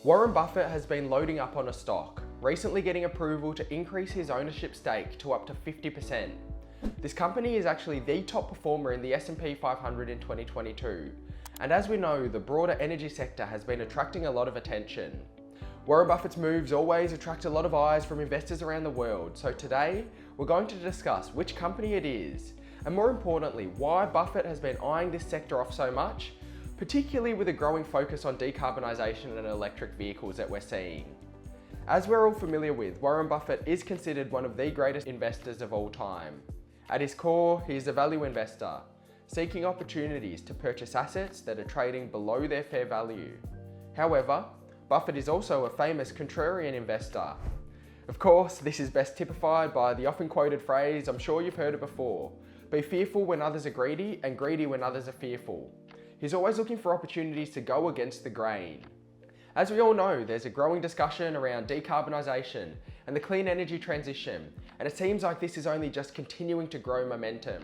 Warren Buffett has been loading up on a stock, recently getting approval to increase his ownership stake to up to 50%. This company is actually the top performer in the S&P 500 in 2022. And as we know, the broader energy sector has been attracting a lot of attention. Warren Buffett's moves always attract a lot of eyes from investors around the world, so today we're going to discuss which company it is, and more importantly, why Buffett has been eyeing this sector off so much, particularly with a growing focus on decarbonisation and electric vehicles that we're seeing. As we're all familiar with, Warren Buffett is considered one of the greatest investors of all time. At his core, he is a value investor, seeking opportunities to purchase assets that are trading below their fair value. However, Buffett is also a famous contrarian investor. Of course, this is best typified by the often quoted phrase, I'm sure you've heard it before, be fearful when others are greedy and greedy when others are fearful. He's always looking for opportunities to go against the grain. As we all know, there's a growing discussion around decarbonisation and the clean energy transition, and it seems like this is only just continuing to grow momentum.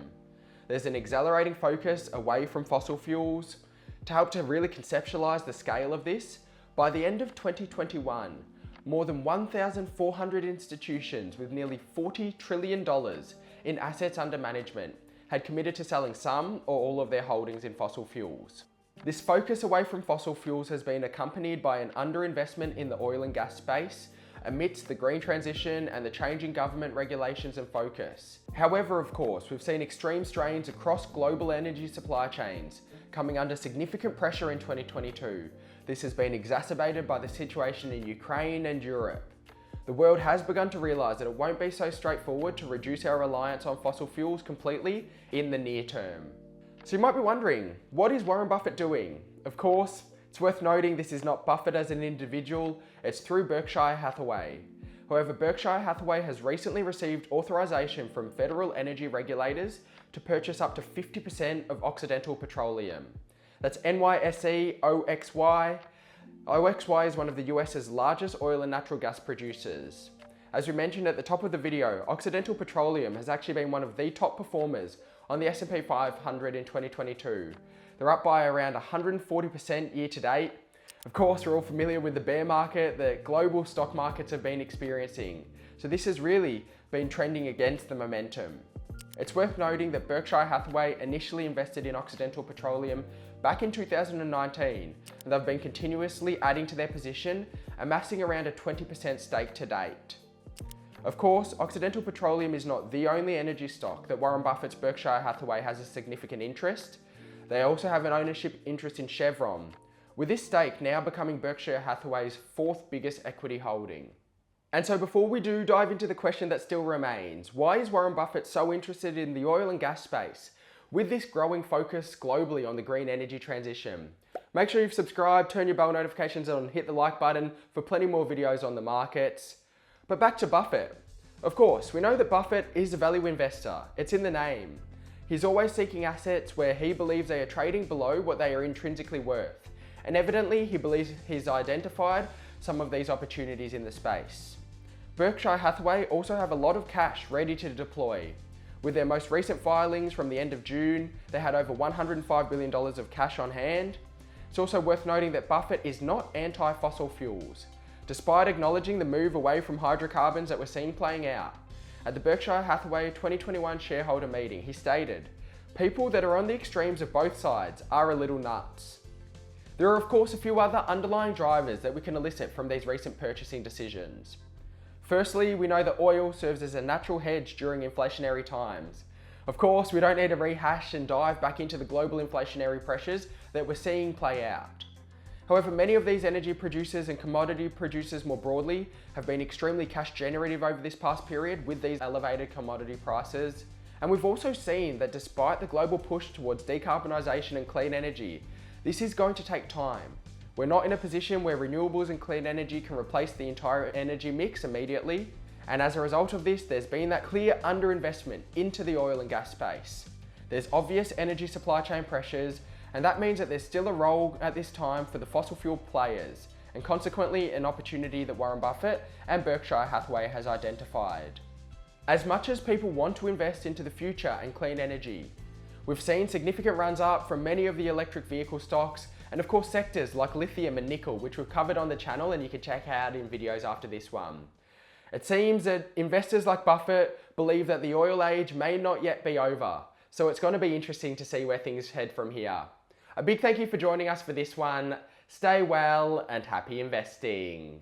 There's an accelerating focus away from fossil fuels. To help to really conceptualise the scale of this, by the end of 2021, more than 1,400 institutions with nearly $40 trillion in assets under management had committed to selling some or all of their holdings in fossil fuels. This focus away from fossil fuels has been accompanied by an underinvestment in the oil and gas space amidst the green transition and the changing government regulations and focus. However, of course, we've seen extreme strains across global energy supply chains coming under significant pressure in 2022. This has been exacerbated by the situation in Ukraine and Europe. The world has begun to realise that it won't be so straightforward to reduce our reliance on fossil fuels completely in the near term. So you might be wondering, what is Warren Buffett doing? Of course, it's worth noting this is not Buffett as an individual, it's through Berkshire Hathaway. However, Berkshire Hathaway has recently received authorization from federal energy regulators to purchase up to 50% of Occidental Petroleum. That's NYSE OXY. OXY is one of the US's largest oil and natural gas producers. As we mentioned at the top of the video, Occidental Petroleum has actually been one of the top performers on the S&P 500 in 2022. They're up by around 140% year to date. Of course, we're all familiar with the bear market that global stock markets have been experiencing. So this has really been trending against the momentum. It's worth noting that Berkshire Hathaway initially invested in Occidental Petroleum back in 2019, and they've been continuously adding to their position, amassing around a 20% stake to date. Of course, Occidental Petroleum is not the only energy stock that Warren Buffett's Berkshire Hathaway has a significant interest. They also have an ownership interest in Chevron, with this stake now becoming Berkshire Hathaway's fourth biggest equity holding. And so before we do dive into the question that still remains, why is Warren Buffett so interested in the oil and gas space with this growing focus globally on the green energy transition? Make sure you've subscribed, turn your bell notifications on, hit the like button for plenty more videos on the markets. But back to Buffett. Of course, we know that Buffett is a value investor. It's in the name. He's always seeking assets where he believes they are trading below what they are intrinsically worth. And evidently, he believes he's identified some of these opportunities in the space. Berkshire Hathaway also have a lot of cash ready to deploy. With their most recent filings from the end of June, they had over $105 billion of cash on hand. It's also worth noting that Buffett is not anti-fossil fuels, despite acknowledging the move away from hydrocarbons that we're seeing playing out. At the Berkshire Hathaway 2021 shareholder meeting, he stated, "People that are on the extremes of both sides are a little nuts." There are of course a few other underlying drivers that we can elicit from these recent purchasing decisions. Firstly, we know that oil serves as a natural hedge during inflationary times. Of course, we don't need to rehash and dive back into the global inflationary pressures that we're seeing play out. However, many of these energy producers and commodity producers more broadly have been extremely cash generative over this past period with these elevated commodity prices. And we've also seen that despite the global push towards decarbonisation and clean energy, this is going to take time. We're not in a position where renewables and clean energy can replace the entire energy mix immediately. And as a result of this, there's been that clear underinvestment into the oil and gas space. There's obvious energy supply chain pressures, and that means that there's still a role at this time for the fossil fuel players, and consequently an opportunity that Warren Buffett and Berkshire Hathaway has identified. As much as people want to invest into the future and clean energy, we've seen significant runs up from many of the electric vehicle stocks And of course sectors like lithium and nickel, which we've covered on the channel and you can check out in videos after this one. It seems that investors like Buffett believe that the oil age may not yet be over, so it's going to be interesting to see where things head from here. A big thank you for joining us for this one. Stay well and happy investing.